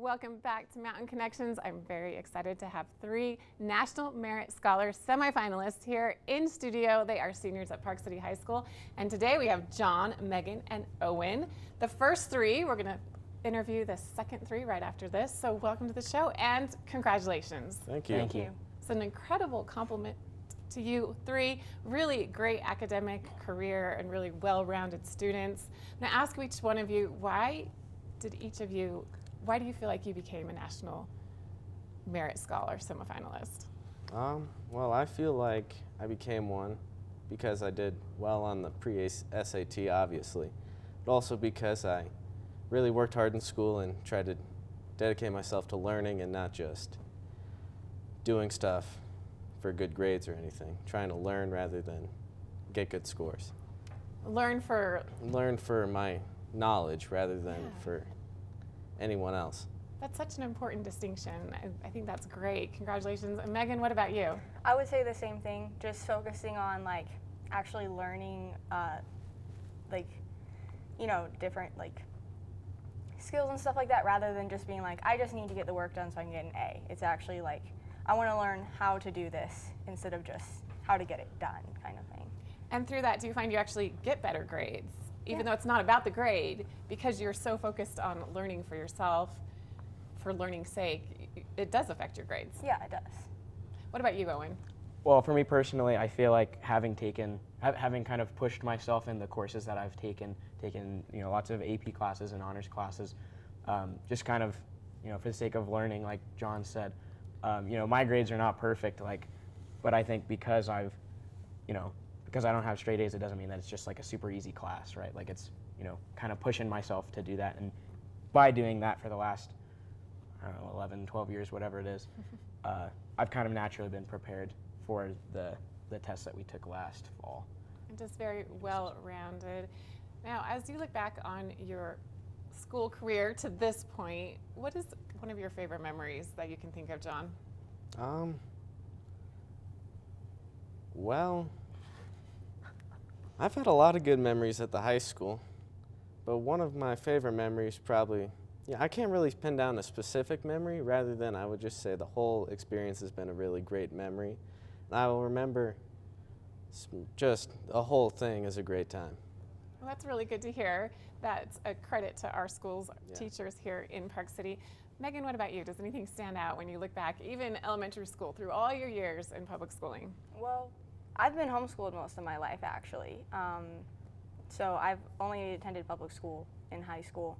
Welcome back to Mountain Connections. I'm very excited to have 3 National Merit Scholar Semifinalists here in studio. They are seniors at Park City High School. And today we have John, Megan, and Owen. The first 3, we're going to interview the second 3 right after this. So welcome to the show and congratulations. Thank you. Thank you. It's an incredible compliment to you 3 really great academic career and really well-rounded students. I'm going to ask each one of you, why do you feel like you became a National Merit Scholar Semifinalist? Well, I feel like I became one because I did well on the pre-SAT, obviously, but also because I really worked hard in school and tried to dedicate myself to learning and not just doing stuff for good grades or anything, trying to learn rather than get good scores. Learn for my knowledge rather than for anyone else. That's such an important distinction. I think that's great. Congratulations. And Megan, what about you? I would say the same thing, just focusing on actually learning different skills and stuff like that, rather than just being I just need to get the work done so I can get an A. It's actually I want to learn how to do this instead of just how to get it done kind of thing. And through that, do you find you actually get better grades? Even though it's not about the grade, because you're so focused on learning for yourself, for learning's sake, it does affect your grades. Yeah, it does. What about you, Owen? Well, for me personally, I feel like having kind of pushed myself in the courses that I've taken lots of AP classes and honors classes, just kind of, for the sake of learning, like John said, my grades are not perfect, but I think because because I don't have straight A's, it doesn't mean that it's just a super easy class, right? It's, kind of pushing myself to do that. And by doing that for the last, 11, 12 years, whatever it is, I've kind of naturally been prepared for the tests that we took last fall. And just very well-rounded. Now, as you look back on your school career to this point, what is one of your favorite memories that you can think of, John? Well, I've had a lot of good memories at the high school, but one of my favorite memories I can't really pin down a specific memory, rather than I would just say the whole experience has been a really great memory. And I will remember just the whole thing as a great time. Well, that's really good to hear. That's a credit to our school's teachers here in Park City. Megan, what about you? Does anything stand out when you look back, even elementary school, through all your years in public schooling? Well, I've been homeschooled most of my life, actually. So I've only attended public school in high school.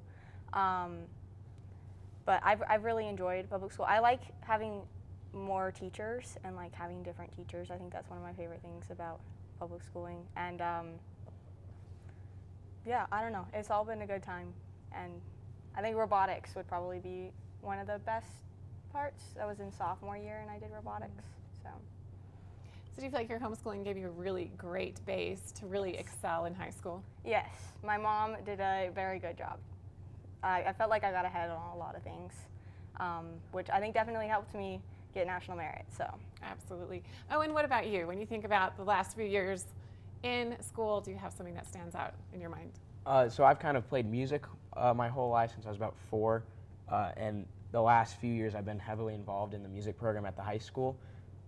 But I've really enjoyed public school. I like having more teachers and having different teachers. I think that's one of my favorite things about public schooling. And I don't know. It's all been a good time. And I think robotics would probably be one of the best parts. I was in sophomore year and I did robotics. So do you feel like your homeschooling gave you a really great base to really excel in high school? Yes, my mom did a very good job. I felt like I got ahead on a lot of things, which I think definitely helped me get national merit. So absolutely. Oh, and what about you? When you think about the last few years in school, do you have something that stands out in your mind? So I've kind of played music my whole life since I was about 4, and the last few years I've been heavily involved in the music program at the high school,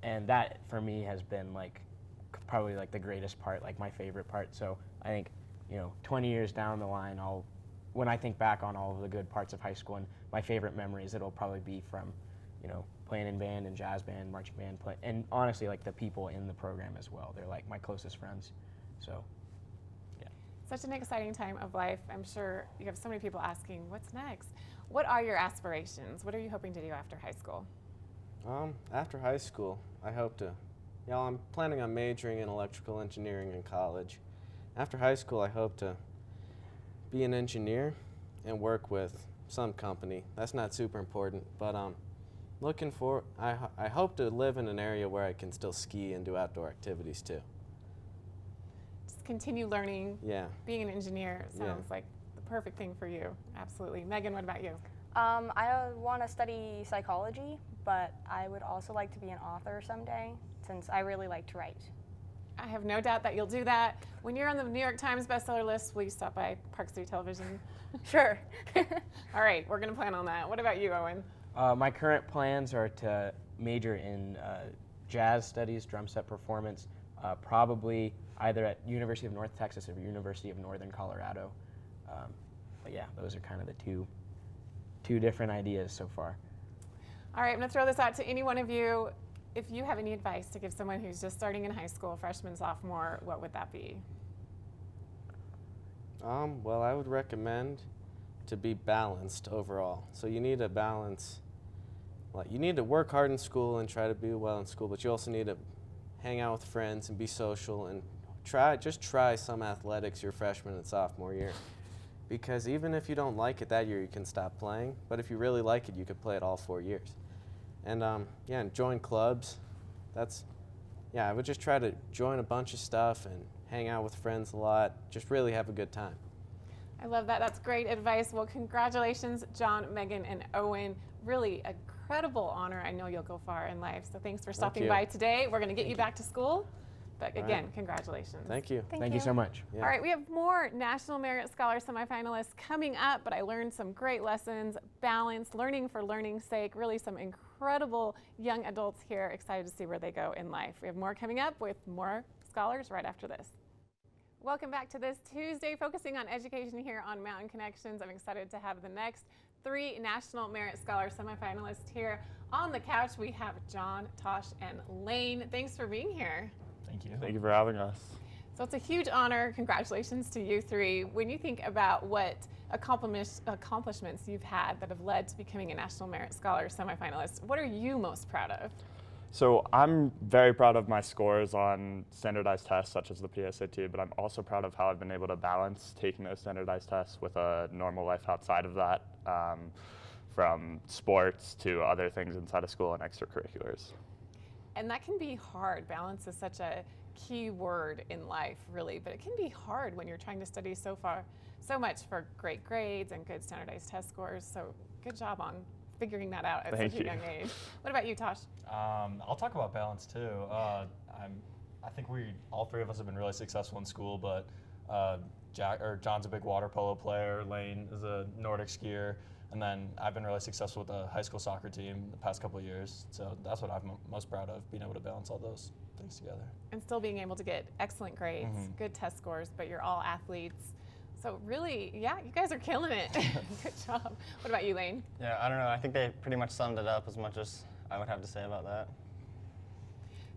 and that for me has been probably the greatest part, my favorite part. So I think 20 years down the line, when I think back on all of the good parts of high school and my favorite memories, it'll probably be from playing in band and jazz band, marching band, and honestly the people in the program as well. They're my closest friends. So yeah. Such an exciting time of life. I'm sure you have so many people asking, what's next? What are your aspirations? What are you hoping to do after high school? After high school, I hope to, I'm planning on majoring in electrical engineering in college. After high school, I hope to be an engineer and work with some company. That's not super important, but I hope to live in an area where I can still ski and do outdoor activities too. Just continue learning. Yeah. Being an engineer sounds like the perfect thing for you. Absolutely. Megan, what about you? I want to study psychology, but I would also like to be an author someday, since I really like to write. I have no doubt that you'll do that. When you're on the New York Times bestseller list, will you stop by Park City Television? Sure. All right, we're going to plan on that. What about you, Owen? My current plans are to major in jazz studies, drum set performance, probably either at University of North Texas or University of Northern Colorado. But yeah, those are kind of the two different ideas so far. All right, I'm going to throw this out to any one of you. If you have any advice to give someone who's just starting in high school, freshman, sophomore, what would that be? Well, I would recommend to be balanced overall. So you need a balance. Like, you need to work hard in school and try to do well in school, but you also need to hang out with friends and be social and just try some athletics your freshman and sophomore year. Because even if you don't like it that year, you can stop playing. But if you really like it, you could play it all 4 years. And yeah, and join clubs. I would just try to join a bunch of stuff and hang out with friends a lot. Just really have a good time. I love that. That's great advice. Well, congratulations, John, Megan, and Owen. Really a incredible honor. I know you'll go far in life. So thanks for stopping by today. We're going to get you back to school. But again, congratulations. Thank you. Thank you so much. Yeah. All right, we have more National Merit Scholar Semifinalists coming up, but I learned some great lessons, balance, learning for learning's sake, really some incredible young adults here, excited to see where they go in life. We have more coming up with more scholars right after this. Welcome back to this Tuesday, focusing on education here on Mountain Connections. I'm excited to have the next 3 National Merit Scholar Semifinalists here. On the couch, we have John, Tosh, and Lane. Thanks for being here. Thank you. Thank you for having us. So it's a huge honor. Congratulations to you 3. When you think about what accomplishments you've had that have led to becoming a National Merit Scholar Semifinalist, what are you most proud of? So I'm very proud of my scores on standardized tests such as the PSAT, but I'm also proud of how I've been able to balance taking those standardized tests with a normal life outside of that, from sports to other things inside of school and extracurriculars. And that can be hard. Balance is such a key word in life, really, but it can be hard when you're trying to study so much for great grades and good standardized test scores. So good job on figuring that out at such a young age. What about you, Tosh? I'll talk about balance too. I think all 3 of us have been really successful in school, but John's a big water polo player, Lane is a Nordic skier, and then I've been really successful with the high school soccer team the past couple of years. So that's what I'm most proud of, being able to balance all those things together. And still being able to get excellent grades, good test scores, but you're all athletes. So really, yeah, you guys are killing it. Good job. What about you, Lane? Yeah, I don't know. I think they pretty much summed it up as much as I would have to say about that.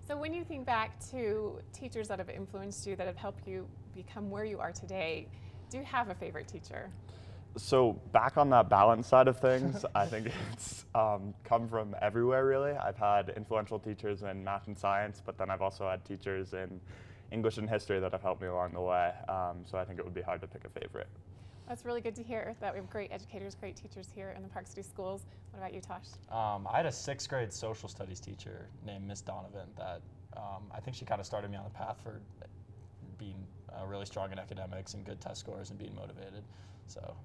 So when you think back to teachers that have influenced you, that have helped you become where you are today, do you have a favorite teacher? So back on that balance side of things, I think it's come from everywhere, really. I've had influential teachers in math and science, but then I've also had teachers in English and history that have helped me along the way. So I think it would be hard to pick a favorite. That's really good to hear that we have great educators, great teachers here in the Park City Schools. What about you, Tosh? I had a 6th grade social studies teacher named Miss Donovan that I think she kind of started me on the path for being really strong in academics and good test scores and being motivated. So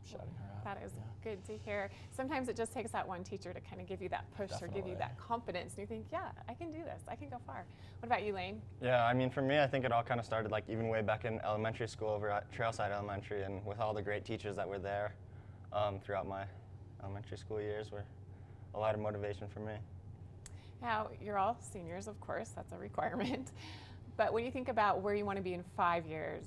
shouting her out. That is good to hear. Sometimes it just takes that one teacher to kind of give you that push or give you that confidence, and you think, yeah, I can do this. I can go far. What about you, Lane? Yeah, I mean, for me, I think it all kind of started like even way back in elementary school over at Trailside Elementary, and with all the great teachers that were there throughout my elementary school years were a lot of motivation for me. Now, you're all seniors, of course. That's a requirement. But when you think about where you want to be in 5 years,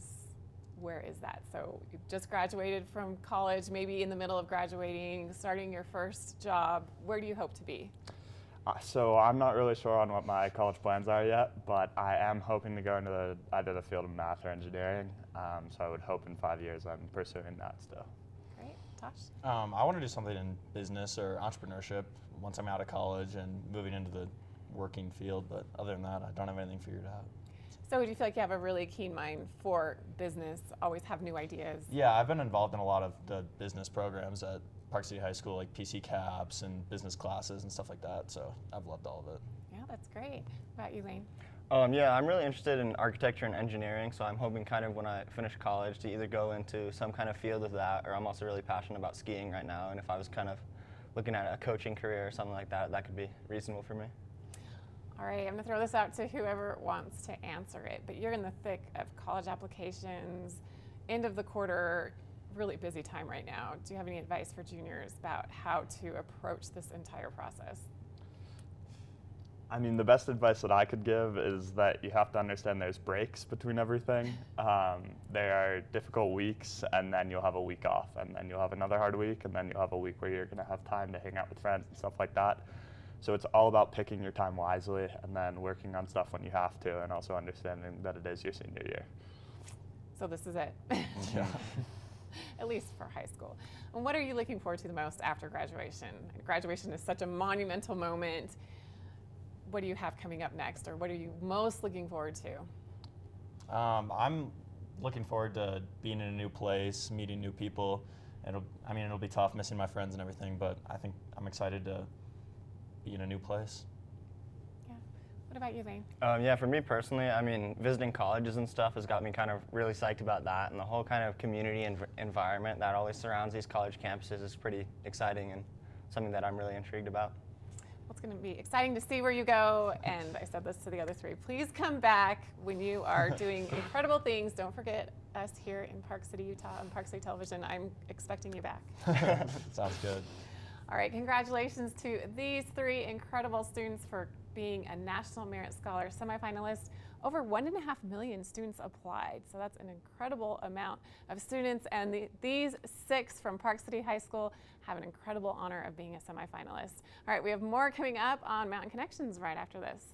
where is that? So you've just graduated from college, maybe in the middle of graduating, starting your first job. Where do you hope to be? So I'm not really sure on what my college plans are yet, but I am hoping to go into either the field of math or engineering. So I would hope in 5 years I'm pursuing that still. Great. Tosh? I want to do something in business or entrepreneurship once I'm out of college and moving into the working field, but other than that, I don't have anything figured out. So do you feel like you have a really keen mind for business, always have new ideas? Yeah, I've been involved in a lot of the business programs at Park City High School, like PCCAPs and business classes and stuff like that, so I've loved all of it. Yeah, that's great. What about you, Lane? Yeah, I'm really interested in architecture and engineering, so I'm hoping kind of when I finish college to either go into some kind of field of that, or I'm also really passionate about skiing right now, and if I was kind of looking at a coaching career or something like that, that could be reasonable for me. All right, I'm gonna throw this out to whoever wants to answer it, but you're in the thick of college applications, end of the quarter, really busy time right now. Do you have any advice for juniors about how to approach this entire process? I mean, the best advice that I could give is that you have to understand there's breaks between everything. There are difficult weeks, and then you'll have a week off, and then you'll have another hard week, and then you'll have a week where you're going to have time to hang out with friends and stuff like that. So it's all about picking your time wisely and then working on stuff when you have to, and also understanding that it is your senior year. So this is it, Yeah. at least for high school. And what are you looking forward to the most after graduation? Graduation is such a monumental moment. What do you have coming up next, or what are you most looking forward to? I'm looking forward to being in a new place, meeting new people. It'll be tough missing my friends and everything, but I think I'm excited to be in a new place. Yeah. What about you, Lane? Yeah, for me personally, I mean, visiting colleges and stuff has got me kind of really psyched about that, and the whole kind of community environment that always surrounds these college campuses is pretty exciting and something that I'm really intrigued about. Well, it's going to be exciting to see where you go, and I said this to the other three. Please come back when you are doing incredible things. Don't forget us here in Park City, Utah, on Park City Television. I'm expecting you back. Sounds good. All right, congratulations to these three incredible students for being a National Merit Scholar Semifinalist. Over 1.5 million students applied, so that's an incredible amount of students, and these 6 from Park City High School have an incredible honor of being a semifinalist. All right, we have more coming up on Mountain Connections right after this.